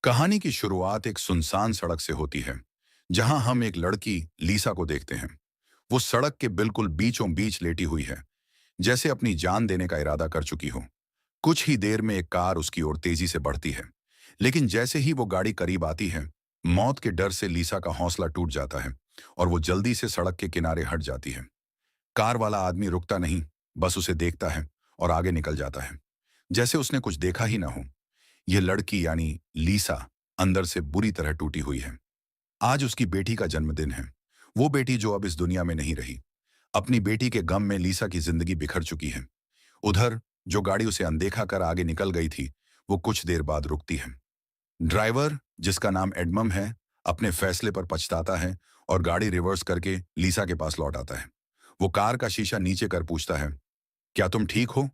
कहानी की शुरुआत एक सुनसान सड़क से होती है, जहां हम एक लड़की लीसा को देखते हैं। वो सड़क के बिल्कुल बीचों बीच लेटी हुई है, जैसे अपनी जान देने का इरादा कर चुकी हो। कुछ ही देर में एक कार उसकी ओर तेजी से बढ़ती है, लेकिन जैसे ही वो गाड़ी करीब आती है, मौत के डर से लीसा का हौसला टूट जाता है और वो जल्दी से सड़क के किनारे हट जाती है। कार वाला आदमी रुकता नहीं, बस उसे देखता है और आगे निकल जाता है, जैसे उसने कुछ देखा ही ना हो। ये लड़की यानी लीसा अंदर से बुरी तरह टूटी हुई है। आज उसकी बेटी का जन्मदिन है। वो बेटी जो अब इस दुनिया में नहीं रही। अपनी बेटी के गम में लीसा की जिंदगी बिखर चुकी है। उधर जो गाड़ी उसे अनदेखा कर आगे निकल गई थी, वो कुछ देर बाद रुकती है। ड्राइवर, जिसका नाम एडमम है, अपने फैसले पर पछताता है और गाड़ी रिवर्स करके लीसा के पास लौट आता है। वो कार का शीशा नीचे कर पूछता है, क्या तुम ठीक हो?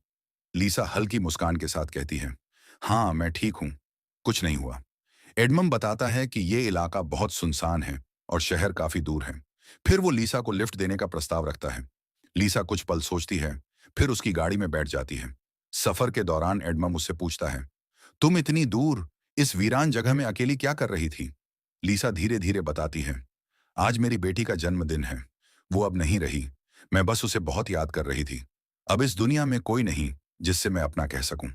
लीसा हल्की मुस्कान के साथ कहती है, हाँ मैं ठीक हूं, कुछ नहीं हुआ। एडमम बताता है कि ये इलाका बहुत सुनसान है और शहर काफी दूर है। फिर वो लीसा को लिफ्ट देने का प्रस्ताव रखता है। लीसा कुछ पल सोचती है, फिर उसकी गाड़ी में बैठ जाती है। सफर के दौरान एडमम उससे पूछता है, तुम इतनी दूर इस वीरान जगह में अकेली क्या कर रही थी? लीसा धीरे धीरे बताती है, आज मेरी बेटी का जन्मदिन है। वो अब नहीं रही। मैं बस उसे बहुत याद कर रही थी। अब इस दुनिया में कोई नहीं जिससे मैं अपना कह सकूं।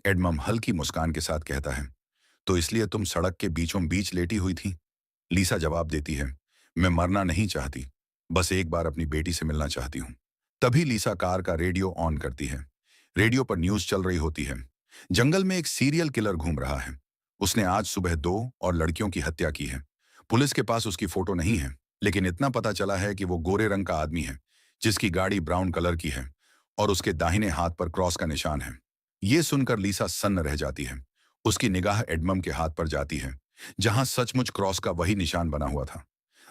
एडमम हल्की मुस्कान के साथ कहता है, तो इसलिए तुम सड़क के बीचों बीच लेटी हुई थी? लीसा जवाब देती है, मैं मरना नहीं चाहती, बस एक बार अपनी बेटी से मिलना चाहती हूँ। तभी लीसा कार का रेडियो ऑन करती है। रेडियो पर न्यूज चल रही होती है। जंगल में एक सीरियल किलर घूम रहा है। उसने आज सुबह 2 और लड़कियों की हत्या की है। पुलिस के पास उसकी फोटो नहीं है, लेकिन इतना पता चला है कि वो गोरे रंग का आदमी है, जिसकी गाड़ी ब्राउन कलर की है और उसके दाहिने हाथ पर क्रॉस का निशान है। ये सुनकर लीसा सन्न रह जाती है। उसकी निगाह एडमम के हाथ पर जाती है, जहां सचमुच क्रॉस का वही निशान बना हुआ था।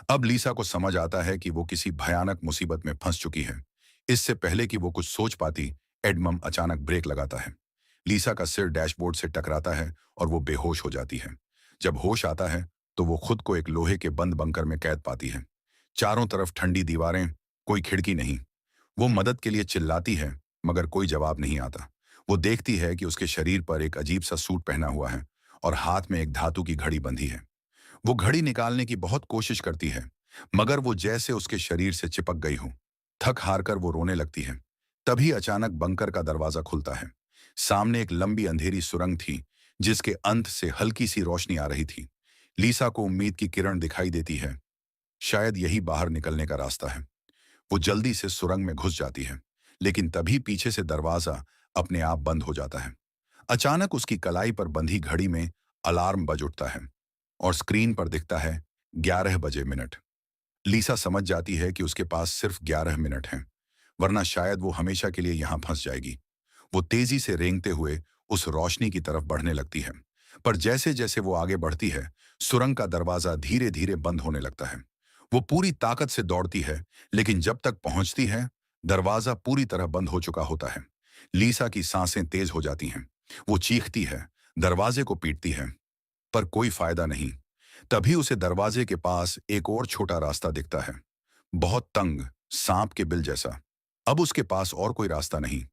अब लीसा को समझ आता है कि वो किसी भयानक मुसीबत में फंस चुकी है। इससे पहले कि वो कुछ सोच पाती, एडमम अचानक ब्रेक लगाता है। लीसा का सिर डैशबोर्ड से टकराता है और वो बेहोश हो जाती है। जब होश आता है, तो वो खुद को एक लोहे के बंद बंकर में कैद पाती है। चारों तरफ ठंडी दीवारें, कोई खिड़की नहीं। वो मदद के लिए चिल्लाती है, मगर कोई जवाब नहीं आता। वो देखती है कि उसके शरीर पर एक अजीब सा सूट पहना हुआ है और हाथ में एक धातु की घड़ी बंधी है। वो घड़ी निकालने की बहुत कोशिश करती है, मगर वो जैसे उसके शरीर से चिपक गई हो। थक हार कर वो रोने लगती है। तभी अचानक बंकर का दरवाजा खुलता है। सामने एक लंबी अंधेरी सुरंग थी, जिसके अंत से हल्की सी रोशनी आ रही थी। लीसा को उम्मीद की किरण दिखाई देती है। शायद यही बाहर निकलने का रास्ता है। वो जल्दी से सुरंग में घुस जाती है, लेकिन तभी पीछे से दरवाजा अपने आप बंद हो जाता है। अचानक उसकी कलाई पर बंधी घड़ी में अलार्म बज उठता है और स्क्रीन पर दिखता है 11 बजे मिनट। लीसा समझ जाती है कि उसके पास सिर्फ 11 मिनट हैं, वरना शायद वो हमेशा के लिए यहां फंस जाएगी। वो तेजी से रेंगते हुए उस रोशनी की तरफ बढ़ने लगती है। पर जैसे जैसे वो आगे बढ़ती है, सुरंग का दरवाजा धीरे धीरे बंद होने लगता है। वो पूरी ताकत से दौड़ती है, लेकिन जब तक पहुंचती है, दरवाजा पूरी तरह बंद हो चुका होता है। लीसा की सांसें तेज हो जाती हैं। वो चीखती है, दरवाजे को पीटती है, पर कोई फायदा नहीं। तभी उसे दरवाजे के पास एक और छोटा रास्ता दिखता है, बहुत तंग, सांप के बिल जैसा। अब उसके पास और कोई रास्ता नहीं।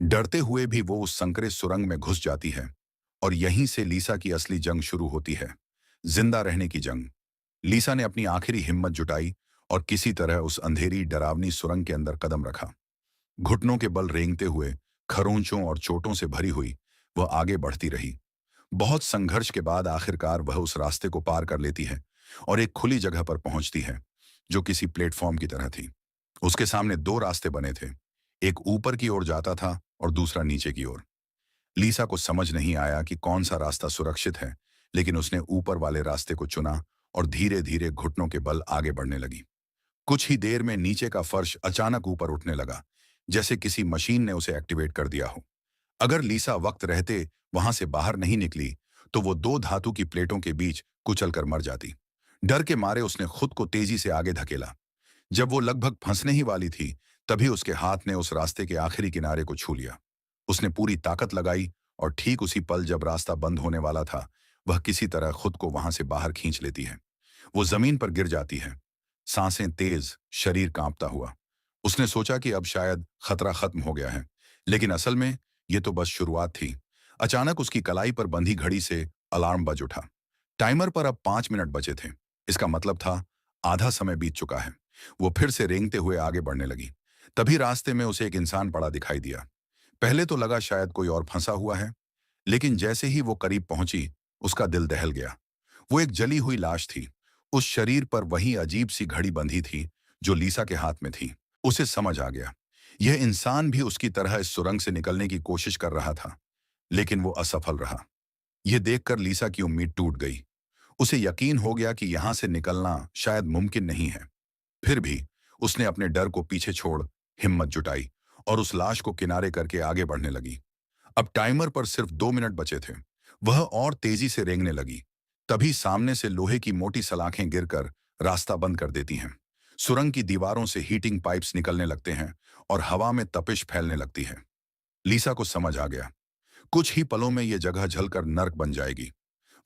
डरते हुए भी वो उस संकरे सुरंग में घुस जाती है और यहीं से लीसा की असली जंग शुरू होती है, जिंदा रहने की जंग। लीसा ने अपनी आखिरी हिम्मत जुटाई और किसी तरह उस अंधेरी डरावनी सुरंग के अंदर कदम रखा। घुटनों के बल रेंगते हुए, खरोंचों और चोटों से भरी हुई, वह आगे बढ़ती रही। बहुत संघर्ष के बाद आखिरकार वह उस रास्ते को पार कर लेती है और एक खुली जगह पर पहुंचती है, जो किसी प्लेटफॉर्म की तरह थी। उसके सामने 2 रास्ते बने थे, एक ऊपर की ओर जाता था और दूसरा नीचे की ओर। लीसा को समझ नहीं आया कि कौन सा रास्ता सुरक्षित है, लेकिन उसने ऊपर वाले रास्ते को चुना और धीरे धीरे घुटनों के बल आगे बढ़ने लगी। कुछ ही देर में नीचे का फर्श अचानक ऊपर उठने लगा, जैसे किसी मशीन ने उसे एक्टिवेट कर दिया हो। अगर लीसा वक्त रहते वहां से बाहर नहीं निकली, तो वो 2 धातु की प्लेटों के बीच कुचलकर मर जाती। डर के मारे उसने खुद को तेजी से आगे धकेला। जब वो लगभग फंसने ही वाली थी, तभी उसके हाथ ने उस रास्ते के आखिरी किनारे को छू लिया। उसने पूरी ताकत लगाई और ठीक उसी पल जब रास्ता बंद होने वाला था, वह किसी तरह खुद को वहां से बाहर खींच लेती है। वो जमीन पर गिर जाती है, सांसें तेज, शरीर कांपता हुआ। उसने सोचा कि अब शायद खतरा खत्म हो गया है, लेकिन असल में ये तो बस शुरुआत थी। अचानक उसकी कलाई पर बंधी घड़ी से अलार्म बज उठा। टाइमर पर अब 5 मिनट बचे थे। इसका मतलब था आधा समय बीत चुका है। वो फिर से रेंगते हुए आगे बढ़ने लगी। तभी रास्ते में उसे एक इंसान पड़ा दिखाई दिया। पहले तो लगा शायद कोई और फंसा हुआ है, लेकिन जैसे ही वो करीब पहुंची, उसका दिल दहल गया। वो एक जली हुई लाश थी। उस शरीर पर वही अजीब सी घड़ी बंधी थी जो लीसा के हाथ में थी। उसे समझ आ गया, यह इंसान भी उसकी तरह इस सुरंग से निकलने की कोशिश कर रहा था, लेकिन वो असफल रहा। यह देखकर लीसा की उम्मीद टूट गई। उसे यकीन हो गया कि यहां से निकलना शायद मुमकिन नहीं है। फिर भी उसने अपने डर को पीछे छोड़ हिम्मत जुटाई और उस लाश को किनारे करके आगे बढ़ने लगी। अब टाइमर पर सिर्फ 2 मिनट बचे थे। वह और तेजी से रेंगने लगी। तभी सामने से लोहे की मोटी सलाखें गिरकर रास्ता बंद कर देती हैं। सुरंग की दीवारों से हीटिंग पाइप्स निकलने लगते हैं और हवा में तपिश फैलने लगती है। लीसा को समझ आ गया, कुछ ही पलों में यह जगह जलकर नर्क बन जाएगी।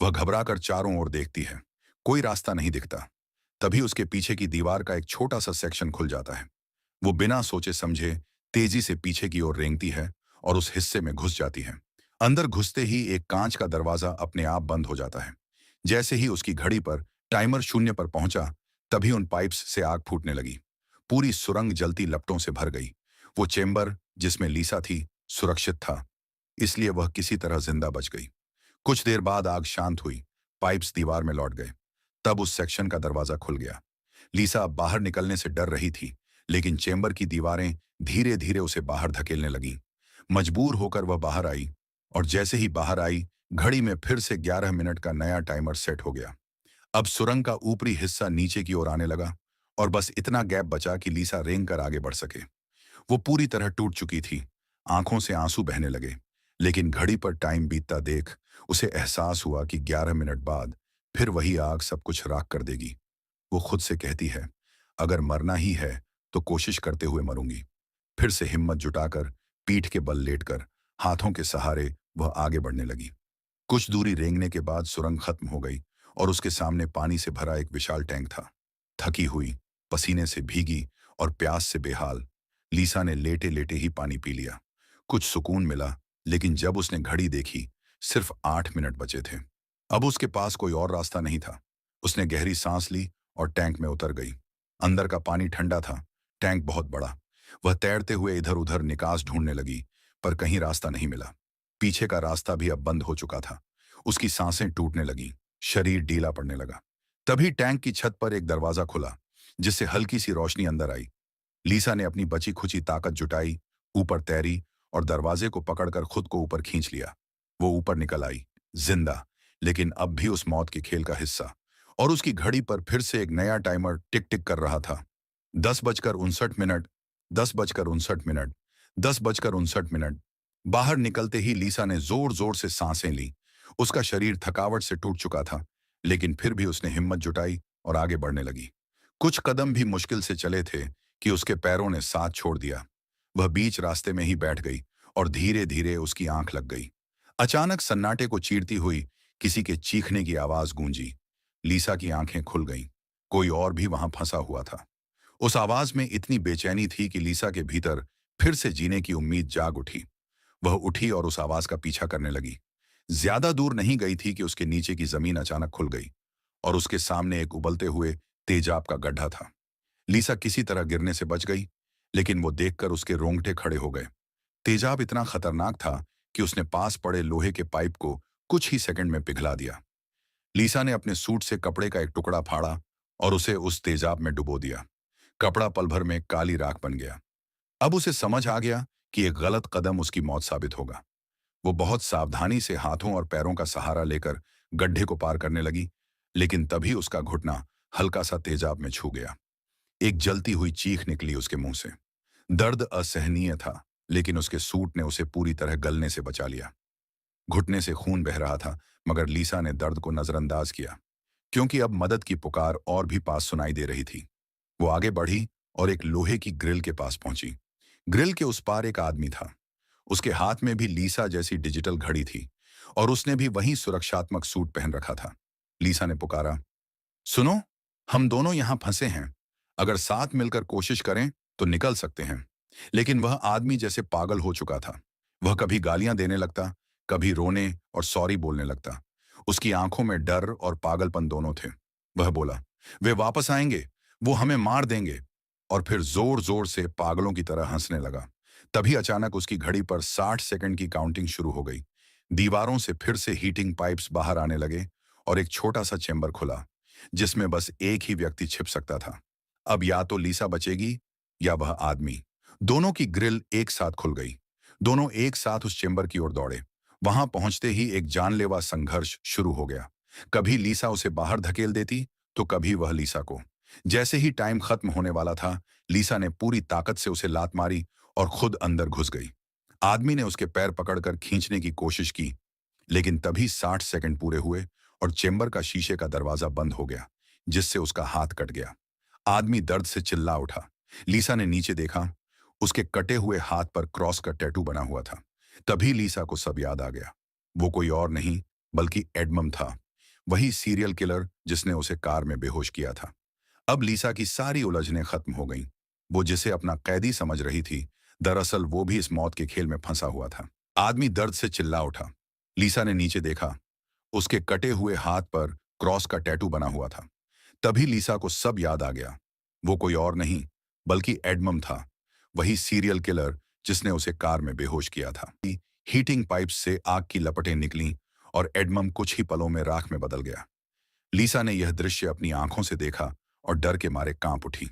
वह घबराकर चारों ओर देखती है। कोई रास्ता नहीं दिखता। तभी उसके पीछे की दीवार का एक छोटा सा सेक्शन खुल जाता है। वो बिना सोचे समझे तेजी से पीछे की ओर रेंगती है और उस हिस्से में घुस जाती है। अंदर घुसते ही एक कांच का दरवाजा अपने आप बंद हो जाता है। जैसे ही उसकी घड़ी पर टाइमर 0 पर पहुंचा, तभी उन पाइप्स से आग फूटने लगी। पूरी सुरंग जलती लपटों से भर गई। वो चेंबर जिसमें लीसा थी सुरक्षित था, इसलिए वह किसी तरह जिंदा बच गई। कुछ देर बाद आग शांत हुई। पाइप्स दीवार में लौट गए। तब उस सेक्शन का दरवाजा खुल गया। लीसा अब बाहर निकलने से डर रही थी, लेकिन चेंबर की दीवारें धीरे धीरे उसे बाहर धकेलने लगीं। मजबूर होकर वह बाहर आई, और जैसे ही बाहर आई, घड़ी में फिर से 11 मिनट का नया टाइमर सेट हो गया। अब सुरंग का ऊपरी हिस्सा नीचे की ओर आने लगा, और बस इतना गैप बचा कि लीसा रेंग कर आगे बढ़ सके। वो पूरी तरह टूट चुकी थी। आंखों से आंसू बहने लगे, लेकिन घड़ी पर टाइम बीतता देख उसे एहसास हुआ कि 11 मिनट बाद फिर वही आग सब कुछ राख कर देगी। वो खुद से कहती है, अगर मरना ही है तो कोशिश करते हुए मरूंगी। फिर से हिम्मत जुटाकर, पीठ के बल लेटकर, हाथों के सहारे वह आगे बढ़ने लगी। कुछ दूरी रेंगने के बाद सुरंग खत्म हो गई और उसके सामने पानी से भरा एक विशाल टैंक था। थकी हुई, पसीने से भीगी और प्यास से बेहाल, लीसा ने लेटे लेटे ही पानी पी लिया। कुछ सुकून मिला, लेकिन जब उसने घड़ी देखी, सिर्फ 8 मिनट बचे थे। अब उसके पास कोई और रास्ता नहीं था। उसने गहरी सांस ली और टैंक में उतर गई। अंदर का पानी ठंडा था। टैंक बहुत बड़ा। वह तैरते हुए इधर उधर निकास ढूंढने लगी, पर कहीं रास्ता नहीं मिला। पीछे का रास्ता भी अब बंद हो चुका था। उसकी सांसें टूटने लगीं, शरीर ढीला पड़ने लगा। तभी टैंक की छत पर एक दरवाजा खुला, जिससे हल्की सी रोशनी अंदर आई। लीसा ने अपनी बची खुची ताकत जुटाई, ऊपर तैरी और दरवाजे को पकड़कर खुद को ऊपर खींच लिया। वो ऊपर निकल आई, जिंदा, लेकिन अब भी उस मौत के खेल का हिस्सा। और उसकी घड़ी पर फिर से एक नया टाइमर टिक टिक कर रहा था। 10 बजकर 59 मिनट, 10 बजकर 59 मिनट, 10 बजकर 59 मिनट। बाहर निकलते ही लीसा ने जोर जोर से सांसें ली। उसका शरीर थकावट से टूट चुका था, लेकिन फिर भी उसने हिम्मत जुटाई और आगे बढ़ने लगी। कुछ कदम भी मुश्किल से चले थे कि उसके पैरों ने साथ छोड़ दिया। वह बीच रास्ते में ही बैठ गई और धीरे धीरे उसकी आंख लग गई। अचानक सन्नाटे को चीरती हुई किसी के चीखने की आवाज गूंजी। लीसा की आंखें खुल गईं। कोई और भी वहां फंसा हुआ था। उस आवाज में इतनी बेचैनी थी कि लीसा के भीतर फिर से जीने की उम्मीद जाग उठी। वह उठी और उस आवाज का पीछा करने लगी। ज्यादा दूर नहीं गई थी कि उसके नीचे की जमीन अचानक खुल गई और उसके सामने एक उबलते हुए तेजाब का गड्ढा था। लीसा किसी तरह गिरने से बच गई, लेकिन वो देखकर उसके रोंगटे खड़े हो गए। तेजाब इतना खतरनाक था कि उसने पास पड़े लोहे के पाइप को कुछ ही सेकंड में पिघला दिया। लीसा ने अपने सूट से कपड़े का एक टुकड़ा फाड़ा और उसे उस तेजाब में डुबो दिया। कपड़ा पल भर में काली राख बन गया। अब उसे समझ आ गया कि एक गलत कदम उसकी मौत साबित होगा। वो बहुत सावधानी से हाथों और पैरों का सहारा लेकर गड्ढे को पार करने लगी, लेकिन तभी उसका घुटना हल्का सा तेजाब में छू गया। एक जलती हुई चीख निकली उसके मुंह से। दर्द असहनीय था, लेकिन उसके सूट ने उसे पूरी तरह गलने से बचा लिया। घुटने से खून बह रहा था, मगर लीसा ने दर्द को नजरअंदाज किया, क्योंकि अब मदद की पुकार और भी पास सुनाई दे रही थी। वो आगे बढ़ी और एक लोहे की ग्रिल के पास पहुंची। ग्रिल के उस पार एक आदमी था। उसके हाथ में भी लीसा जैसी डिजिटल घड़ी थी और उसने भी वही सुरक्षात्मक सूट पहन रखा था। लीसा ने पुकारा, सुनो, हम दोनों यहां फंसे हैं। अगर साथ मिलकर कोशिश करें तो निकल सकते हैं। लेकिन वह आदमी जैसे पागल हो चुका था। वह कभी गालियां देने लगता, कभी रोने और सॉरी बोलने लगता। उसकी आंखों में डर और पागलपन दोनों थे। वह बोला, वे वापस आएंगे, वो हमें मार देंगे। और फिर जोर जोर से पागलों की तरह हंसने लगा। तभी अचानक उसकी घड़ी पर 60 सेकंड की काउंटिंग शुरू हो गई। दीवारों से फिर से हीटिंग पाइप्स बाहर आने लगे और एक छोटा सा चेंबर खुला, जिसमें बस एक ही व्यक्ति छिप सकता था। अब या तो लीसा बचेगी या वह आदमी। दोनों की ग्रिल एक साथ खुल गई। दोनों एक साथ उस चेंबर की ओर दौड़े। वहां पहुंचते ही एक जानलेवा संघर्ष शुरू हो गया। कभी लीसा उसे बाहर धकेल देती, तो कभी वह लीसा को। जैसे ही टाइम खत्म होने वाला था, लीसा ने पूरी ताकत से उसे लात मारी और खुद अंदर घुस गई। आदमी ने उसके पैर पकड़कर खींचने की कोशिश की, लेकिन तभी 60 सेकंड पूरे हुए और चेंबर का शीशे का दरवाजा बंद हो गया, जिससे उसका हाथ कट गया। आदमी दर्द से चिल्ला उठा। लीसा ने नीचे देखा। उसके कटे हुए हाथ पर क्रॉस का टैटू बना हुआ था। तभी लीसा को सब याद आ गया। वो कोई और नहीं बल्कि एडमम था, वही सीरियल किलर जिसने उसे कार में बेहोश किया था। अब लीसा की सारी उलझनें खत्म हो गईं। वो जिसे अपना कैदी समझ रही थी, दरअसल वो भी इस मौत के खेल में फंसा हुआ था। आदमी दर्द से चिल्ला उठा। लीसा ने नीचे देखा। उसके कटे हुए हाथ पर क्रॉस का टैटू बना हुआ था। तभी लीसा को सब याद आ गया। वो कोई और नहीं बल्कि एडमम था, वही सीरियल किलर जिसने उसे कार में बेहोश किया था। हीटिंग पाइप से आग की लपटें निकलीं और एडमम कुछ ही पलों में राख में बदल गया। लीसा ने यह दृश्य अपनी आंखों से देखा और डर के मारे कांप उठी।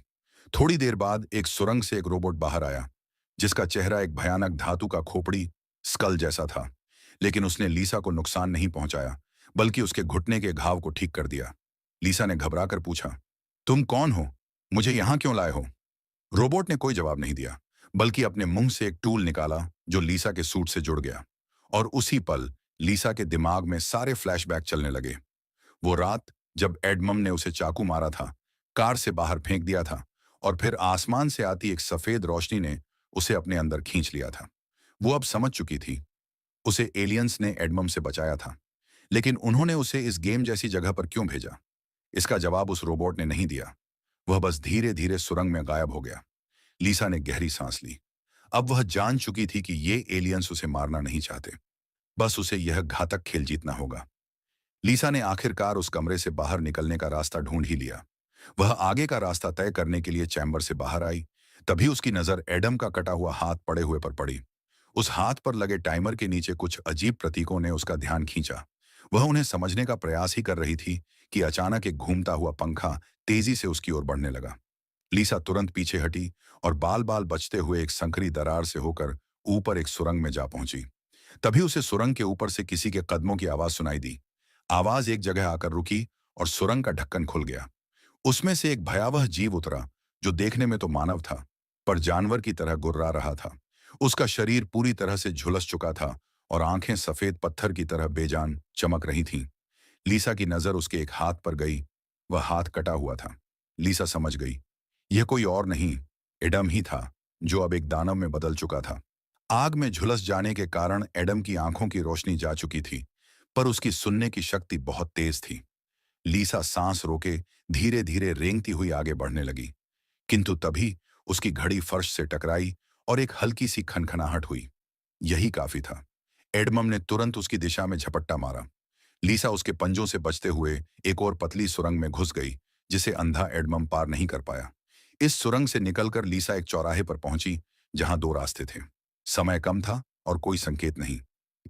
थोड़ी देर बाद एक सुरंग से एक रोबोट बाहर आया, जिसका चेहरा एक भयानक धातु का खोपड़ी स्कल जैसा था। लेकिन उसने लीसा को नुकसान नहीं पहुंचाया, बल्कि उसके घुटने के घाव को ठीक कर दिया। लीसा ने घबराकर पूछा, तुम कौन हो? मुझे यहां क्यों लाए हो? रोबोट ने कोई जवाब नहीं दिया, बल्कि अपने मुंह से एक टूल निकाला जो लीसा के सूट से जुड़ गया। और उसी पल लीसा के दिमाग में सारे फ्लैशबैक चलने लगे। वो रात जब एडमम ने उसे चाकू मारा था, कार से बाहर फेंक दिया था, और फिर आसमान से आती एक सफेद रोशनी ने उसे अपने अंदर खींच लिया था। वो अब समझ चुकी थी, उसे एलियंस ने एडमम से बचाया था, लेकिन उन्होंने उसे इस गेम जैसी जगह पर क्यों भेजा? इसका जवाब उस रोबोट ने नहीं दिया। वह बस धीरे धीरे सुरंग में गायब हो गया। लीसा ने गहरी सांस ली। अब वह जान चुकी थी कि ये एलियंस उसे मारना नहीं चाहते, बस उसे यह घातक खेल जीतना होगा। लीसा ने आखिरकार उस कमरे से बाहर निकलने का रास्ता ढूंढ ही लिया। वह आगे का रास्ता तय करने के लिए चैम्बर से बाहर आई। तभी उसकी नजर एडम का कटा हुआ हाथ पड़े हुए पर पड़ी। उस हाथ पर लगे टाइमर के नीचे कुछ अजीब प्रतीकों ने उसका ध्यान खींचा। वह उन्हें समझने का प्रयास ही कर रही थी कि अचानक एक घूमता हुआ पंखा तेजी से उसकी ओर बढ़ने लगा। लीसा तुरंत पीछे हटी और बाल बाल बचते हुए एक संकरी दरार से होकर ऊपर एक सुरंग में जा पहुंची। तभी उसे सुरंग के ऊपर से किसी के कदमों की आवाज सुनाई दी। आवाज एक जगह आकर रुकी और सुरंग का ढक्कन खुल गया। उसमें से एक भयावह जीव उतरा, जो देखने में तो मानव था, पर जानवर की तरह गुर्रा रहा था। उसका शरीर पूरी तरह से झुलस चुका था और आंखें सफेद पत्थर की तरह बेजान चमक रही थीं। लीसा की नजर उसके एक हाथ पर गई। वह हाथ कटा हुआ था। लीसा समझ गई, यह कोई और नहीं, एडम ही था, जो अब एक दानव में बदल चुका था। आग में झुलस जाने के कारण एडम की आंखों की रोशनी जा चुकी थी, पर उसकी सुनने की शक्ति बहुत तेज थी। लीसा सांस रोके धीरे धीरे रेंगती हुई आगे बढ़ने लगी, किंतु तभी उसकी घड़ी फर्श से टकराई और एक हल्की सी खनखनाहट हुई। यही काफी था। एडमम ने तुरंत उसकी दिशा में झपट्टा मारा। लीसा उसके पंजों से बचते हुए एक और पतली सुरंग में घुस गई, जिसे अंधा एडमम पार नहीं कर पाया। इस सुरंग से निकलकर लीसा एक चौराहे पर पहुंची, जहां दो रास्ते थे। समय कम था और कोई संकेत नहीं।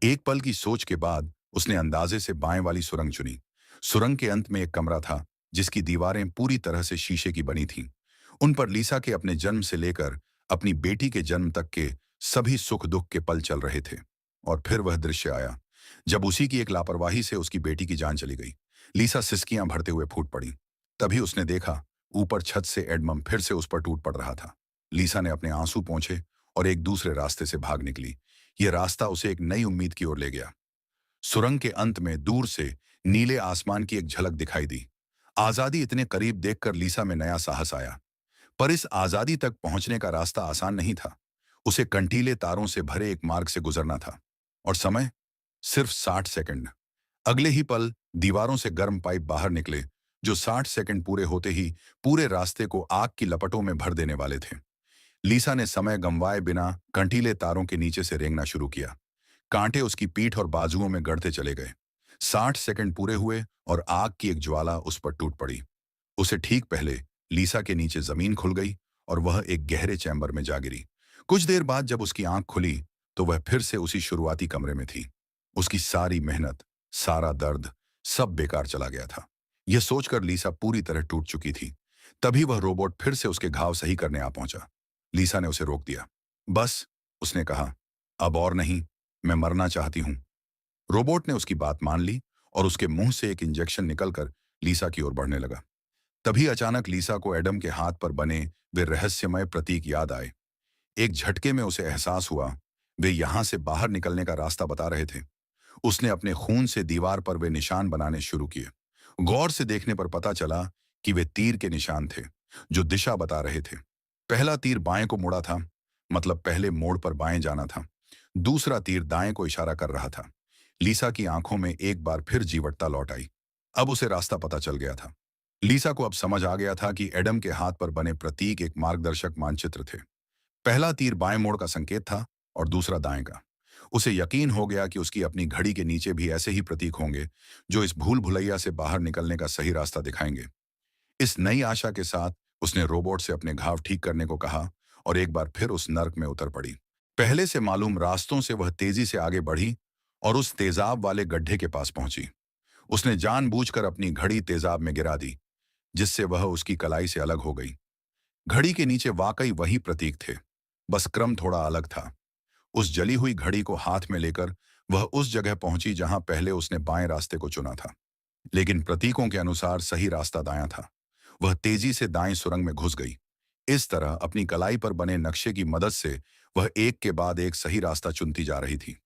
एक पल की सोच के बाद उसने अंदाजे से बाएं वाली सुरंग चुनी। सुरंग के अंत में एक कमरा था, जिसकी दीवारें पूरी तरह से शीशे की बनी थीं। उन पर लीसा के अपने जन्म से लेकर अपनी बेटी के जन्म तक के सभी सुख दुख के पल चल रहे थे। और फिर वह दृश्य आया, जब उसी की एक लापरवाही से उसकी बेटी की जान चली गई। लीसा सिसकियां भरते हुए फूट पड़ी। तभी उसने देखा, ऊपर छत से एडमम फिर से उस पर टूट पड़ रहा था। लीसा ने अपने आंसू पोंछे और एक दूसरे रास्ते से भाग निकली। यह रास्ता उसे एक नई उम्मीद की ओर ले गया। सुरंग के अंत में दूर से नीले आसमान की एक झलक दिखाई दी। आजादी इतने करीब देखकर लीसा में नया साहस आया। पर इस आजादी तक पहुंचने का रास्ता आसान नहीं था। उसे कंटीले तारों से भरे एक मार्ग से गुजरना था। और समय सिर्फ 60 सेकंड। अगले ही पल दीवारों से गर्म पाइप बाहर निकले, जो 60 सेकंड पूरे होते ही पूरे रास्ते को आग की लपटों में भर देने वाले थे। लीसा ने समय गंवाए बिना कंटीले तारों के नीचे से रेंगना शुरू किया। कांटे उसकी पीठ और बाजुओं में गड़ते चले गए। 60 सेकंड पूरे हुए और आग की एक ज्वाला उस पर टूट पड़ी। उसे ठीक पहले लीसा के नीचे जमीन खुल गई और वह एक गहरे चैम्बर में जा गिरी। कुछ देर बाद जब उसकी आंख खुली तो वह फिर से उसी शुरुआती कमरे में थी। उसकी सारी मेहनत, सारा दर्द, सब बेकार चला गया था। यह सोचकर लीसा पूरी तरह टूट चुकी थी। तभी वह रोबोट फिर से उसके घाव सही करने आ पहुंचा। लीसा ने उसे रोक दिया। बस, उसने कहा, अब और नहीं, मैं मरना चाहती हूं। रोबोट ने उसकी बात मान ली और उसके मुंह से एक इंजेक्शन निकलकर लीसा की ओर बढ़ने लगा। तभी अचानक लीसा को एडम के हाथ पर बने वे रहस्यमय प्रतीक याद आए। एक झटके में उसे एहसास हुआ, वे यहां से बाहर निकलने का रास्ता बता रहे थे। उसने अपने खून से दीवार पर वे निशान बनाने शुरू किए। गौर से देखने पर पता चला कि वे तीर के निशान थे, जो दिशा बता रहे थे। पहला तीर बाएं को मुड़ा था, मतलब पहले मोड़ पर बाएं जाना था। दूसरा तीर दाएं को इशारा कर रहा था। लीसा की आंखों में एक बार फिर जीवटता लौट आई। अब उसे रास्ता पता चल गया था। लीसा को अब समझ आ गया था कि एडम के हाथ पर बने प्रतीक एक मार्गदर्शक मानचित्र थे। पहला तीर बाएं मोड़ का संकेत था और दूसरा दाएं का। उसे यकीन हो गया कि उसकी अपनी घड़ी के नीचे भी ऐसे ही प्रतीक होंगे, जो इस भूल भुलैया से बाहर निकलने का सही रास्ता दिखाएंगे। इस नई आशा के साथ उसने रोबोट से अपने घाव ठीक करने को कहा और एक बार फिर उस नर्क में उतर पड़ी। पहले से मालूम रास्तों से वह तेजी से आगे बढ़ी और उस तेजाब वाले गड्ढे के पास पहुंची। उसने जानबूझकर अपनी घड़ी तेजाब में गिरा दी, जिससे वह उसकी कलाई से अलग हो गई। घड़ी के नीचे वाकई वही प्रतीक थे, बस क्रम थोड़ा अलग था। उस जली हुई घड़ी को हाथ में लेकर वह उस जगह पहुंची जहां पहले उसने बाएं रास्ते को चुना था। लेकिन प्रतीकों के अनुसार सही रास्ता दायां था। वह तेजी से दाएं सुरंग में घुस गई। इस तरह अपनी कलाई पर बने नक्शे की मदद से वह एक के बाद एक सही रास्ता चुनती जा रही थी।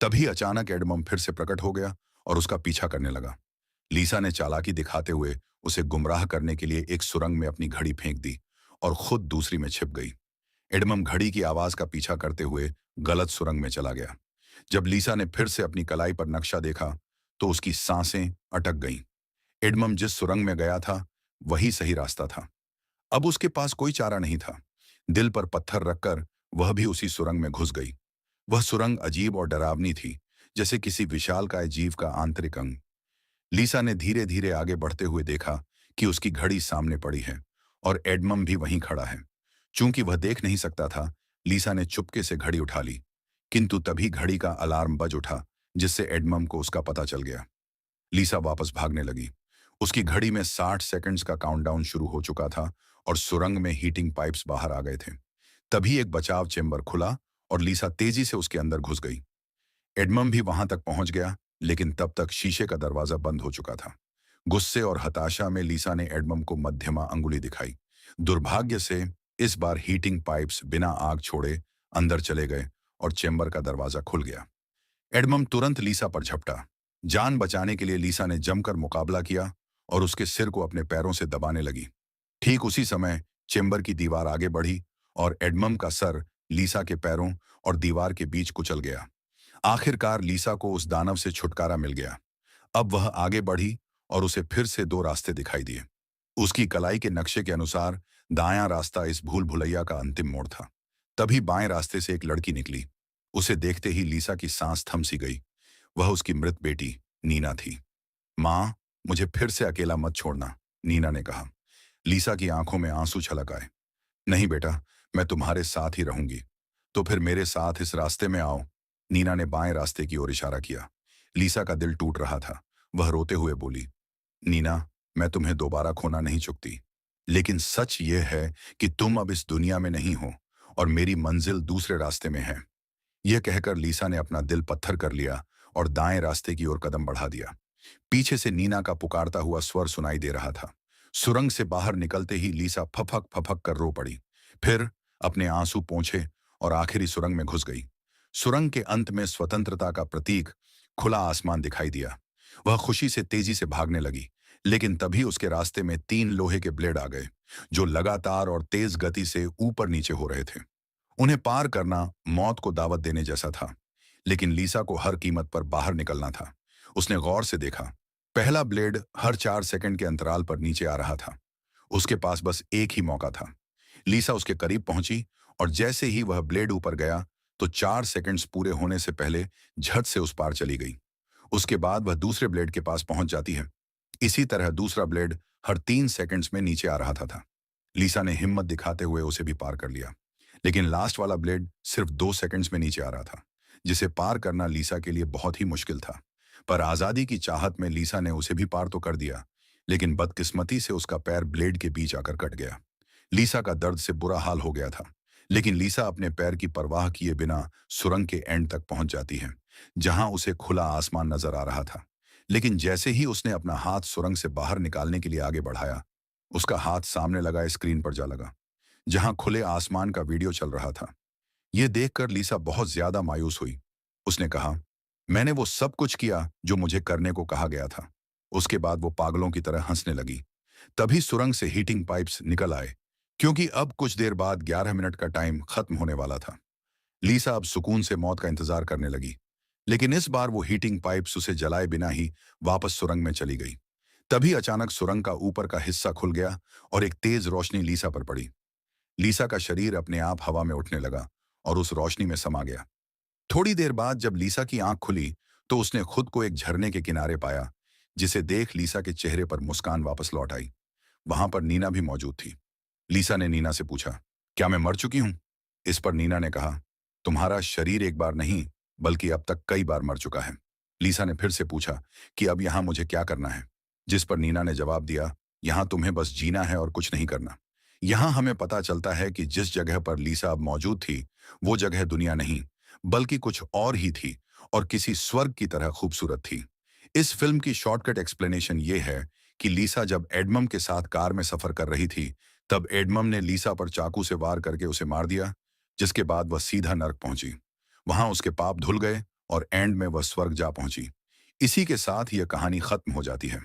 तभी अचानक एडमम फिर से प्रकट हो गया और उसका पीछा करने लगा। लीसा ने चालाकी दिखाते हुए उसे गुमराह करने के लिए एक सुरंग में अपनी घड़ी फेंक दी और खुद दूसरी में छिप गई। एडमम घड़ी की आवाज का पीछा करते हुए गलत सुरंग में चला गया। जब लीसा ने फिर से अपनी कलाई पर नक्शा देखा तो उसकी सांसें अटक गईं। एडमम जिस सुरंग में गया था वही सही रास्ता था। अब उसके पास कोई चारा नहीं था। दिल पर पत्थर रखकर वह भी उसी सुरंग में घुस गई। वह सुरंग अजीब और डरावनी थी, जैसे किसी विशालकाय जीव का आंतरिक अंग। लीसा ने धीरे धीरे आगे बढ़ते हुए देखा कि उसकी घड़ी सामने पड़ी है और एडमम भी वहीं खड़ा है। चूंकि वह देख नहीं सकता था, लीसा ने चुपके से घड़ी उठा ली। किंतु तभी घड़ी का अलार्म बज उठा, जिससे एडमम को उसका पता चल गया। लीसा वापस भागने लगी। उसकी घड़ी में 60 सेकंड्स का काउंटडाउन शुरू हो चुका था और सुरंग में हीटिंग पाइप्स बाहर आ गए थे। तभी एक बचाव चेंबर खुला और लीसा तेजी से उसके अंदर घुस गई। एडमम भी वहां तक पहुंच गया, लेकिन तब तक शीशे का दरवाजा बंद हो चुका था। गुस्से और हताशा में लीसा ने एडमम को मध्यमा अंगुली दिखाई। दुर्भाग्य से इस बार हीटिंग पाइप्स बिना आग छोड़े अंदर चले गए और चेंबर का दरवाजा खुल गया। एडमम तुरंत लीसा पर झपटा। जान बचाने के लिए लीसा ने जमकर मुकाबला किया और उसके सिर को अपने पैरों से दबाने लगी। ठीक उसी समय चेंबर की दीवार आगे बढ़ी और एडमम का सर लीसा के पैरों और दीवार के बीच कुचल गया। आखिरकार लीसा को उस दानव से छुटकारा मिल गया। अब वह आगे बढ़ी और उसे फिर से दो रास्ते दिखाई दिए। उसकी कलाई के नक्शे के अनुसार दायां रास्ता इस भूल भुलैया का अंतिम मोड़ था। तभी बाएं रास्ते से एक लड़की निकली। उसे देखते ही लीसा की सांस थम सी गई। वह उसकी मृत बेटी नीना थी। माँ, मुझे फिर से अकेला मत छोड़ना, नीना ने कहा। लीसा की आंखों में आंसू छलक आए। नहीं बेटा, मैं तुम्हारे साथ ही रहूंगी। तो फिर मेरे साथ इस रास्ते में आओ। नीना ने बाएं रास्ते की ओर इशारा किया। लीसा का दिल टूट रहा था। वह रोते हुए बोली, नीना, मैं तुम्हें दोबारा खोना नहीं चुकती, लेकिन सच यह है कि तुम अब इस दुनिया में नहीं हो और मेरी मंजिल दूसरे रास्ते में है। यह कहकर लीसा ने अपना दिल पत्थर कर लिया और दाएं रास्ते की ओर कदम बढ़ा दिया। पीछे से नीना का पुकारता हुआ स्वर सुनाई दे रहा था। सुरंग से बाहर निकलते ही लीसा फफक फफक कर रो पड़ी। फिर अपने आंसू पोंछे और आखिरी सुरंग में घुस गई। सुरंग के अंत में स्वतंत्रता का प्रतीक खुला आसमान दिखाई दिया। वह खुशी से तेजी से भागने लगी, लेकिन तभी उसके रास्ते में 3 लोहे के ब्लेड आ गए, जो लगातार और तेज गति से ऊपर नीचे हो रहे थे। उन्हें पार करना मौत को दावत देने जैसा था, लेकिन लीसा को हर कीमत पर बाहर निकलना था। उसने गौर से देखा। पहला ब्लेड हर 4 सेकंड के अंतराल पर नीचे आ रहा था। उसके पास बस एक ही मौका था। लीसा उसके करीब पहुंची और जैसे ही वह ब्लेड ऊपर गया तो 4 सेकंड्स पूरे होने से पहले झट से उस पार चली गई। उसके बाद वह दूसरे ब्लेड के पास पहुंच जाती है। इसी तरह दूसरा ब्लेड हर 3 सेकंड्स में नीचे आ रहा था। लीसा ने हिम्मत दिखाते हुए उसे भी पार कर लिया, लेकिन लास्ट वाला ब्लेड सिर्फ 2 सेकंड्स में नीचे आ रहा था, जिसे पार करना लीसा के लिए बहुत ही मुश्किल था। पर आजादी की चाहत में लीसा ने उसे भी पार तो कर दिया, लेकिन बदकिस्मती से उसका पैर ब्लेड के बीच आकर कट गया। लीसा का दर्द से बुरा हाल हो गया था, लेकिन लीसा अपने पैर की परवाह किए बिना सुरंग के एंड तक पहुंच जाती है, जहां उसे खुला आसमान नजर आ रहा था। लेकिन जैसे ही उसने अपना हाथ सुरंग से बाहर निकालने के लिए आगे बढ़ाया, उसका हाथ सामने लगा स्क्रीन पर जा लगा, जहां खुले आसमान का वीडियो चल रहा था। यह देखकर लीसा बहुत ज्यादा मायूस हुई। उसने कहा, मैंने वो सब कुछ किया जो मुझे करने को कहा गया था। उसके बाद वो पागलों की तरह हंसने लगी। तभी सुरंग से हीटिंग पाइप्स निकल आए, क्योंकि अब कुछ देर बाद 11 मिनट का टाइम खत्म होने वाला था। लीसा अब सुकून से मौत का इंतजार करने लगी, लेकिन इस बार वो हीटिंग पाइप्स उसे जलाए बिना ही वापस सुरंग में चली गई। तभी अचानक सुरंग का ऊपर का हिस्सा खुल गया और एक तेज रोशनी लीसा पर पड़ी। लीसा का शरीर अपने आप हवा में उठने लगा और उस रोशनी में समा गया। थोड़ी देर बाद जब लीसा की आंख खुली, तो उसने खुद को एक झरने के किनारे पाया, जिसे देख लीसा के चेहरे पर मुस्कान वापस लौट आई। वहां पर नीना भी मौजूद थी। लीसा ने नीना से पूछा, क्या मैं मर चुकी हूं? इस पर नीना ने कहा, तुम्हारा शरीर एक बार नहीं, बल्कि अब तक कई बार मर चुका है। लीसा ने फिर से पूछा कि अब यहां मुझे क्या करना है? जिस पर नीना ने जवाब दिया, यहां तुम्हें बस जीना है और कुछ नहीं करना। यहां हमें पता चलता है कि जिस जगह पर लीसा अब मौजूद थी, वो जगह दुनिया नहीं, बल्कि कुछ और ही थी, और किसी स्वर्ग की तरह खूबसूरत थी। इस फिल्म की शॉर्टकट एक्सप्लेनेशन ये है कि लीसा जब एडमम के साथ कार में सफर कर रही थी, तब एडमम ने लीसा पर चाकू से वार करके उसे मार दिया, जिसके बाद वह सीधा नर्क पहुंची। वहां उसके पाप धुल गए और एंड में वह स्वर्ग जा पहुंची। इसी के साथ यह कहानी खत्म हो जाती है।